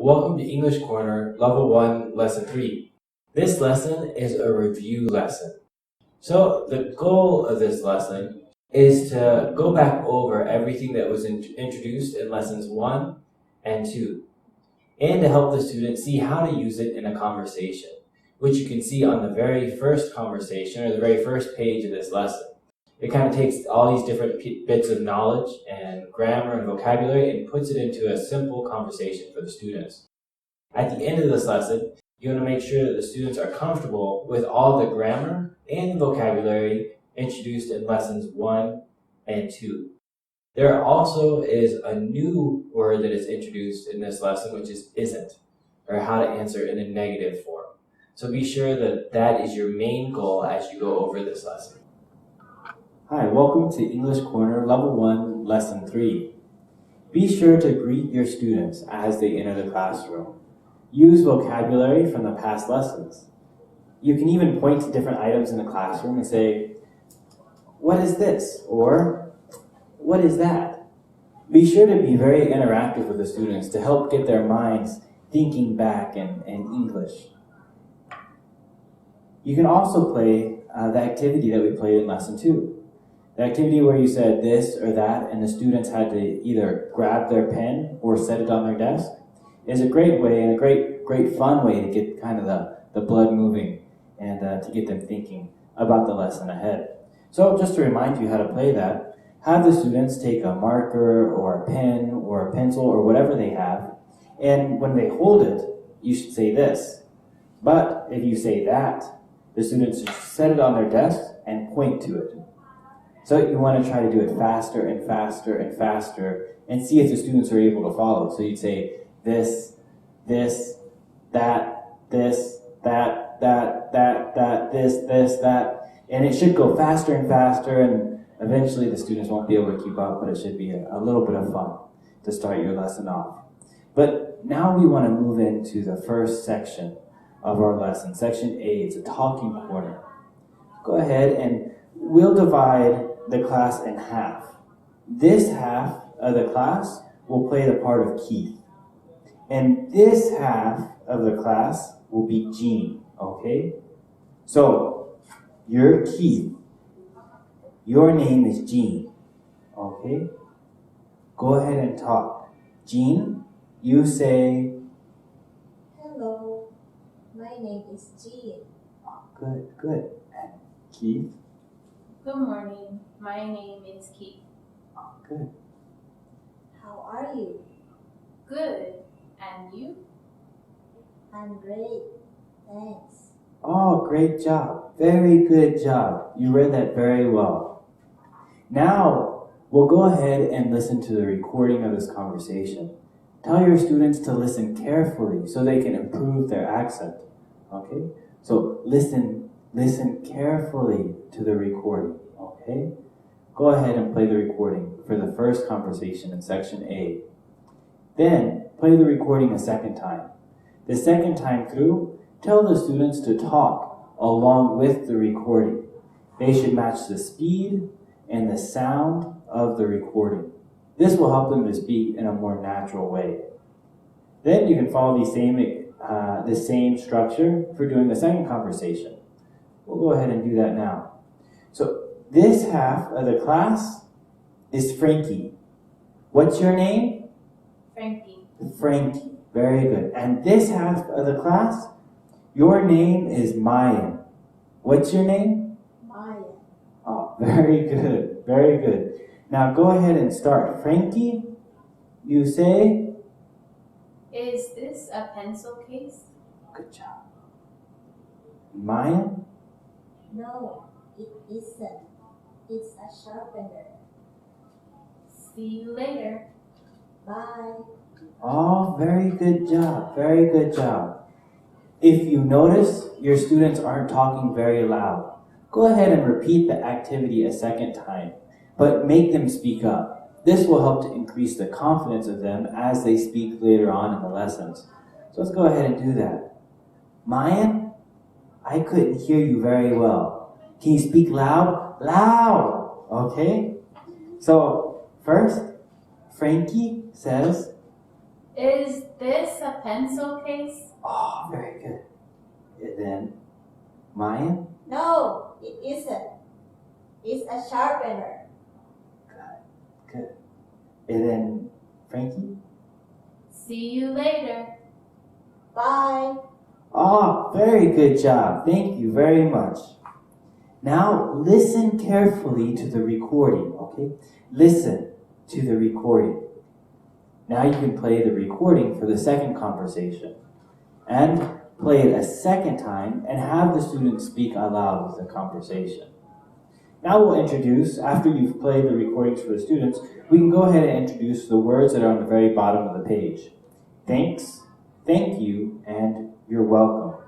Welcome to English Corner, Level 1, Lesson 3. This lesson is a review lesson. So the goal of this lesson is to go back over everything that was introduced in Lessons 1 and 2, and to help the student see how to use it in a conversation, which you can see on the very first conversation or the very first page of this lesson. It kind of takes all these different bits of knowledge and grammar and vocabulary and puts it into a simple conversation for the students. At the end of this lesson, you want to make sure that the students are comfortable with all the grammar and vocabulary introduced in Lessons 1 and 2. There also is a new word that is introduced in this lesson, which is isn't, or how to answer in a negative form. So be sure that that is your main goal as you go over this lesson. Hi, welcome to English Corner, Level 1, Lesson 3. Be sure to greet your students as they enter the classroom. Use vocabulary from the past lessons. You can even point to different items in the classroom and say, "What is this?" or "What is that?" Be sure to be very interactive with the students to help get their minds thinking back in English. You can also play the activity that we played in Lesson 2. The activity where you said this or that and the students had to either grab their pen or set it on their desk is a great way and a great fun way to get kind of the blood moving and to get them thinking about the lesson ahead. So just to remind you how to play that, have the students take a marker or a pen or a pencil or whatever they have, and when they hold it, you should say this. But if you say that, the students should set it on their desk and point to it. So you want to try to do it faster and faster and faster and see if the students are able to follow. So you'd say this, this, that, this, that, this, that. And it should go faster and faster, and eventually the students won't be able to keep up, but it should be a little bit of fun to start your lesson off. But now we want to move into the first section of our lesson. Section A, it's a talking corner. Go ahead and we'll divide the class in half. This half of the class will play the part of Keith. And this half of the class will be Jean, okay? So, you're Keith. Your name is Jean, okay? Go ahead and talk. Jean, you say... Hello, my name is Jean. Oh, good. And Keith? Good morning. My name is Keith. Oh, good. How are you? Good. And you? I'm great, thanks. Oh, great job. Very good job. You read that very well. Now, we'll go ahead and listen to the recording of this conversation. Tell your students to listen carefully so they can improve their accent. Okay? So listen carefully to the recording. Okay? Go ahead and play the recording for the first conversation in Section A. Then, play the recording a second time. The second time through, tell the students to talk along with the recording. They should match the speed and the sound of the recording. This will help them to speak in a more natural way. Then you can follow the same structure for doing the second conversation. We'll go ahead and do that now. So this half of the class is Frankie. What's your name? Frankie. Frankie. Very good. And this half of the class, your name is Mayan. What's your name? Maya. Oh, very good. Very good. Now go ahead and start. Frankie, you say? Is this a pencil case? Good job. Mayan? No, it isn't. It's a sharpener. See you later. Bye. Oh, very good job. Very good job. If you notice your students aren't talking very loud, go ahead and repeat the activity a second time, but make them speak up. This will help to increase the confidence of them as they speak later on in the lessons. So let's go ahead and do that. Mayan, I couldn't hear you very well. Can you speak loud? Loud! Okay? So, first, Frankie says, Is this a pencil case? Oh, very good. And then, Maya? No, it isn't. It's a sharpener. Good. And then, Frankie? See you later. Bye. Oh, very good job. Thank you very much. Now, listen carefully to the recording, okay? Listen to the recording. Now you can play the recording for the second conversation. And play it a second time and have the students speak aloud with the conversation. Now we'll introduce, after you've played the recordings for the students, we can go ahead and introduce the words that are on the very bottom of the page. Thanks, thank you, and you're welcome.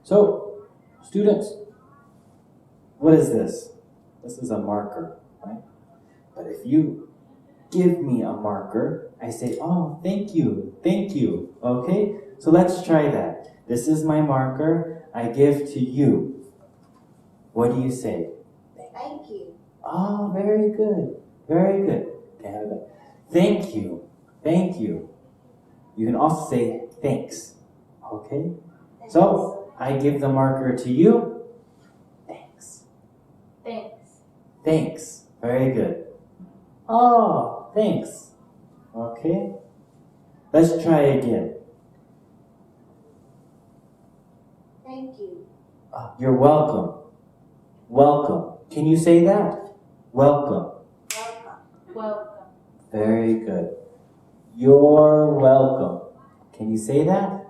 So, students, what is this? This is a marker, right? But if you give me a marker, I say, oh, thank you, okay? So let's try that. This is my marker, I give to you. What do you say? Thank you. Oh, very good, very good. Okay, have it. Thank you. You can also say thanks, okay? Thanks. So, I give the marker to you. Thanks. Very good. Oh, thanks. Okay. Let's try again. Thank you. You're welcome. Welcome. Can you say that? Welcome. Welcome. Very good. You're welcome. Can you say that?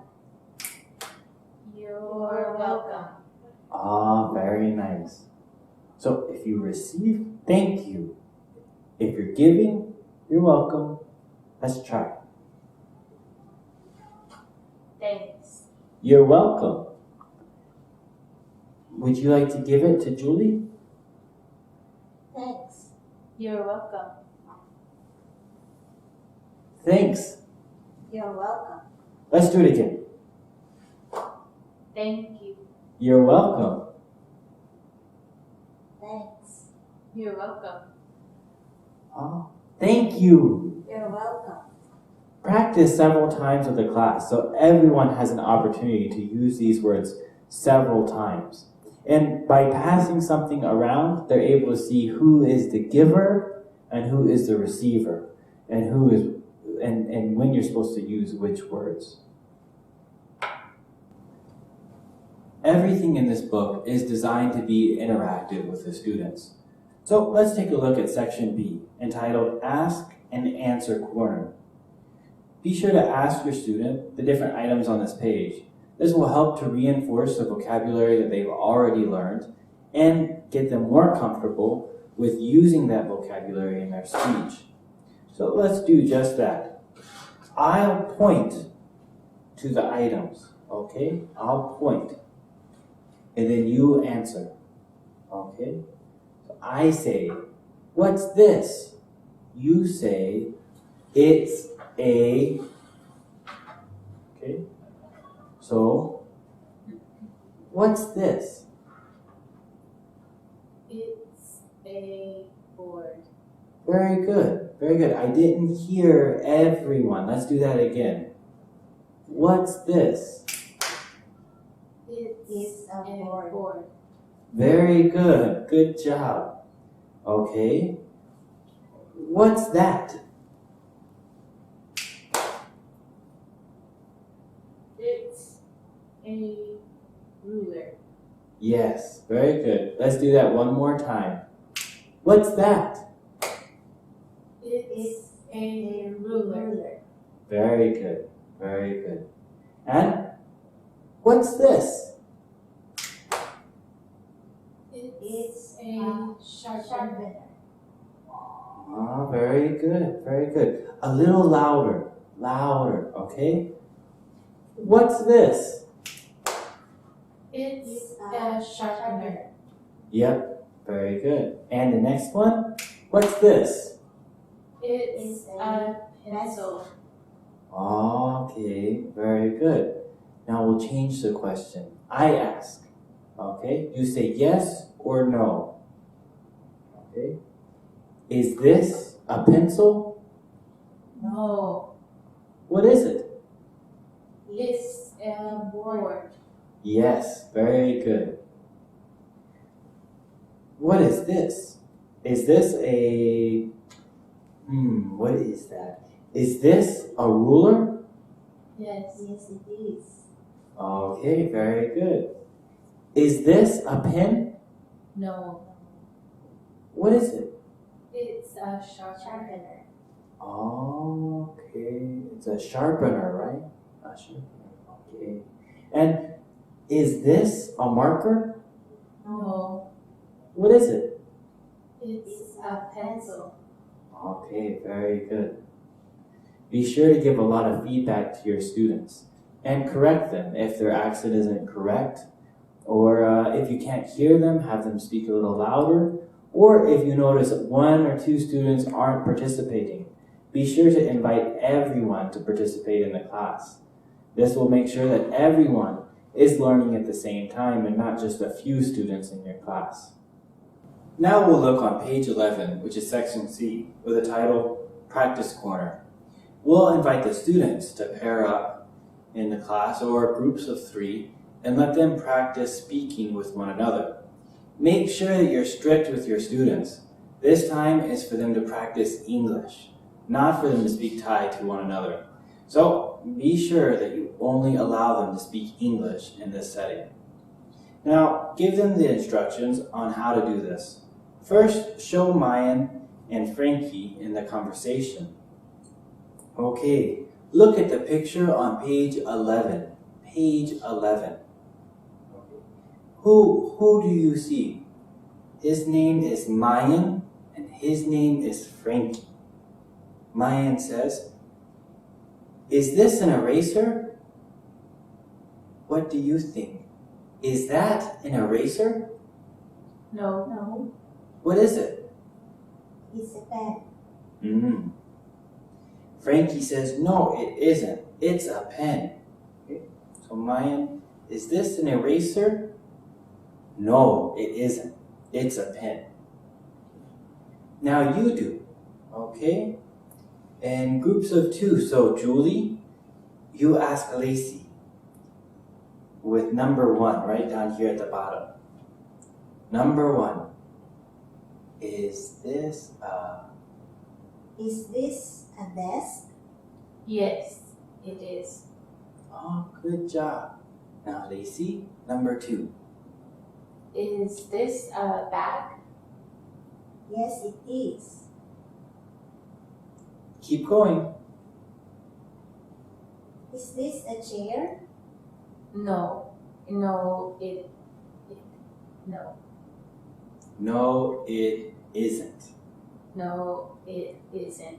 You're welcome. Ah, very nice. So if you receive, thank you. If you're giving, you're welcome. Let's try. Thanks. You're welcome. Would you like to give it to Julie? Thanks. You're welcome. Thanks. You're welcome. Let's do it again. Thank you. You're welcome. Thanks. You're welcome. Oh, thank you. You're welcome. Practice several times with the class so everyone has an opportunity to use these words several times. And by passing something around, they're able to see who is the giver and who is the receiver, and who is and when you're supposed to use which words. Everything in this book is designed to be interactive with the students. So let's take a look at section B, entitled Ask and Answer Corner. Be sure to ask your student the different items on this page. This will help to reinforce the vocabulary that they've already learned and get them more comfortable with using that vocabulary in their speech. So let's do just that. I'll point to the items, okay? I'll point. And then you answer, okay? So I say, what's this? You say, it's a, okay? So, what's this? It's a board. Very good, very good. I didn't hear everyone. Let's do that again. What's this? It's a board. Very good, good job. Okay. What's that? It's a ruler. Yes, very good. Let's do that one more time. What's that? It's a ruler. Very good, very good. And what's this? It's a sharpener. Oh, very good, very good. A little louder, louder, okay? What's this? It's a sharpener. Yep, very good. And the next one? What's this? It's a pencil. Okay, very good. Now we'll change the question. I ask, okay? You say yes or no, okay? Is this a pencil? No. What is it? It's a board. Yes, very good. What is this? Is this a... what is that? Is this a ruler? Yes. Yes, it is. Okay, very good. Is this a pen? No. What is it? It's a sharpener. Okay, it's a sharpener, right? A sharpener, okay. And is this a marker? No. What is it? It's a pencil. Okay, very good. Be sure to give a lot of feedback to your students and correct them if their accent isn't correct, or if you can't hear them, have them speak a little louder, or if you notice that 1 or 2 students aren't participating, be sure to invite everyone to participate in the class. This will make sure that everyone is learning at the same time and not just a few students in your class. Now we'll look on page 11, which is section C, with the title Practice Corner. We'll invite the students to pair up in the class or groups of 3 and let them practice speaking with one another. Make sure that you're strict with your students. This time is for them to practice English, not for them to speak Thai to one another. So be sure that you only allow them to speak English in this setting. Now, give them the instructions on how to do this. First, show Mayan and Frankie in the conversation. Okay, look at the picture on page 11. Page 11. Okay. Who do you see? His name is Mayan and his name is Frankie. Mayan says, "Is this an eraser? What do you think? Is that an eraser? No. No, What is it?" it's a pen. Frankie says, "No, it isn't. It's a pen." Okay. So Mayan, "Is this an eraser?" "No, it isn't. It's a pen." Now you do. Okay? In groups of 2. So Julie, you ask Lacey with number 1 right down here at the bottom. Number 1. Is this a... Is this a desk? Yes, it is. Oh, good job. Now Lacey, number 2. Is this a bag? Yes, it is. Keep going. Is this a chair? No. No, it no. No, it isn't. No, it isn't.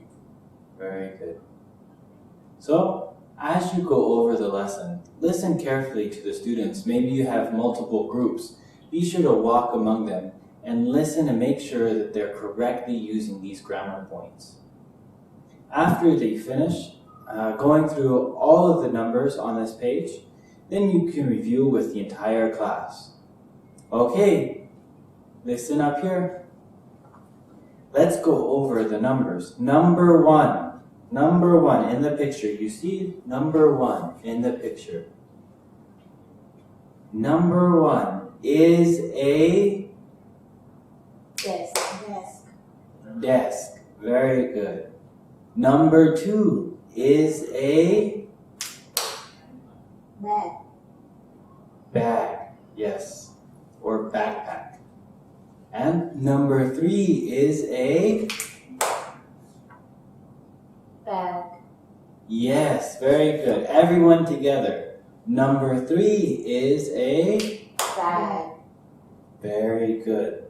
Very good. So, as you go over the lesson, listen carefully to the students. Maybe you have multiple groups. Be sure to walk among them and listen and make sure that they're correctly using these grammar points. After they finish going through all of the numbers on this page, then you can review with the entire class. Okay, listen up here. Let's go over the numbers. Number 1. Number 1 in the picture. You see number 1 in the picture. Number 1 is a Desk. Desk. desk. Very good. Number 2 is a Bag. bag. Yes. Or backpack. And number 3 is a... Bag. Yes, very good. Everyone together. Number 3 is a... Bag. Very good.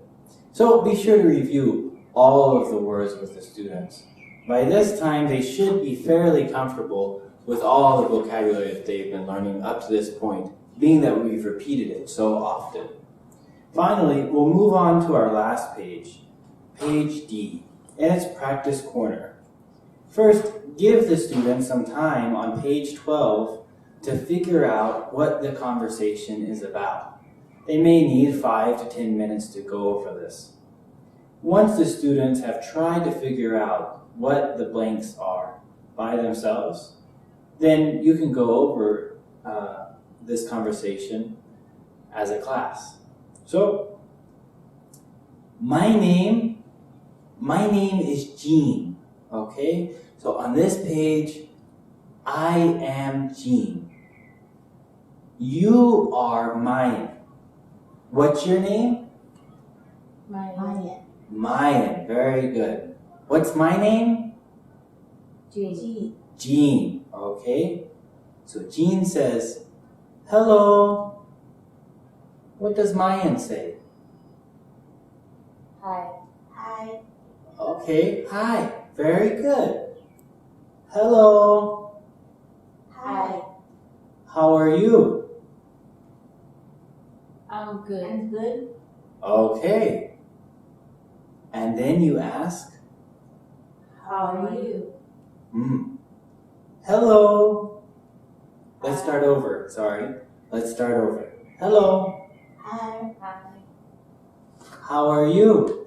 So be sure to review all of the words with the students. By this time, they should be fairly comfortable with all the vocabulary that they've been learning up to this point, being that we've repeated it so often. Finally, we'll move on to our last page, page D, and it's Practice Corner. First, give the students some time on page 12 to figure out what the conversation is about. They may need 5 to 10 minutes to go over this. Once the students have tried to figure out what the blanks are by themselves, then you can go over this conversation as a class. So, my name is Jean, okay? So on this page, I am Jean. You are Mayan. What's your name? Mayan. Mayan, very good. What's my name? Jean. Jean, okay? So Jean says, hello. What does Mayan say? Hi. Hi. Okay, hi, very good. Hello, Hi. how are you? I'm good. I'm good. Okay. And then you ask, How are you? Hello. Let's start over, sorry. Let's start over. Hello, Hi. Hi. how are you?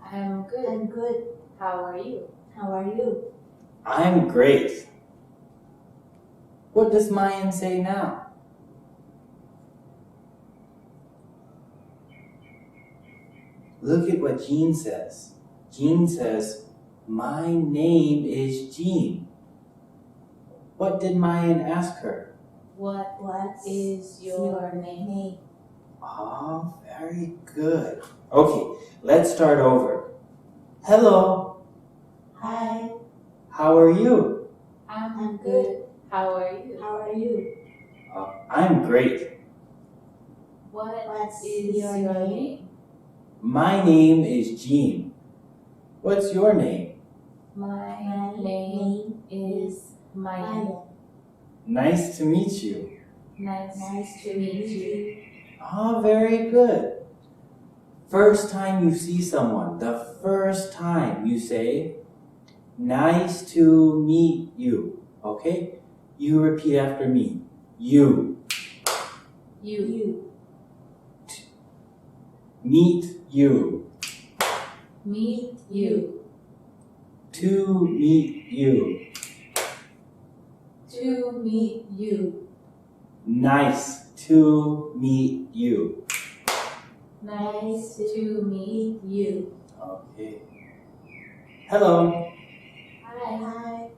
I'm good. I'm good. How are you? How are you? I'm great. What does Mayan say now? Look at what Jean says. Jean says, my name is Jean. What did Mayan ask her? What What is your name? Oh, very good. Okay, let's start over. Hello, Hi. how are you? I'm good. good. How are you? How are you? I'm great. What is your name? My name is Jean. What's your name? My name is Maya. Nice to meet you. Nice to meet you. Oh, very good. First time you see someone, the first time you say, nice to meet you. Okay? You repeat after me. You. You. Meet you. Meet you. To meet you. To meet you. Nice to meet you. Nice to meet you. Okay. Hello, Hi. Hi.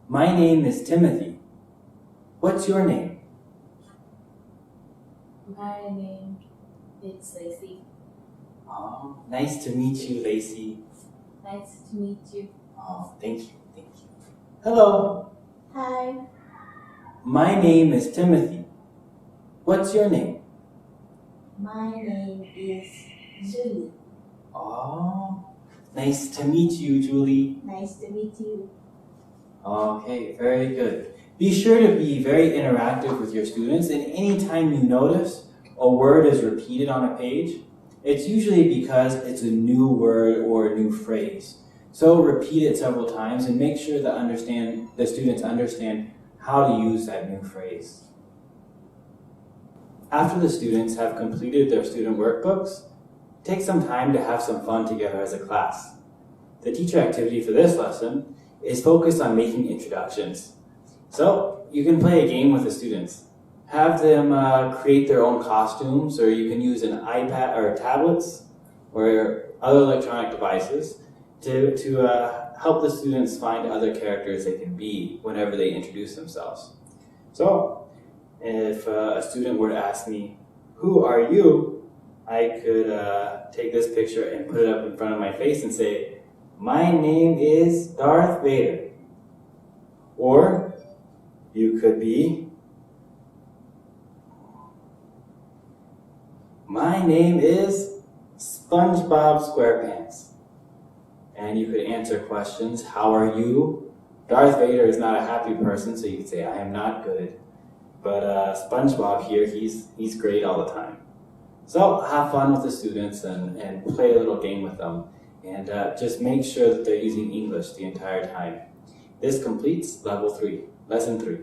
my name is Timothy. What's your name? My name is Lacey. Oh, nice to meet you, Lacey. Nice to meet you. Oh, thank you, thank you. Hello, Hi. my name is Timothy. What's your name? My name is Julie. Oh, nice to meet you, Julie. Nice to meet you. Okay, very good. Be sure to be very interactive with your students, and anytime you notice a word is repeated on a page, it's usually because it's a new word or a new phrase. So repeat it several times and make sure that the students understand how to use that new phrase. After the students have completed their student workbooks, take some time to have some fun together as a class. The teacher activity for this lesson is focused on making introductions. So you can play a game with the students. Have them create their own costumes, or you can use an iPad or tablets or other electronic devices to help the students find other characters they can be whenever they introduce themselves. So if a student were to ask me, who are you? I could take this picture and put it up in front of my face and say, my name is Darth Vader. Or you could be, my name is SpongeBob SquarePants. And you could answer questions, how are you? Darth Vader is not a happy person, so you could say, I am not good. But SpongeBob here, he's great all the time. So have fun with the students and play a little game with them. And just make sure that they're using English the entire time. This completes Level 3, Lesson 3.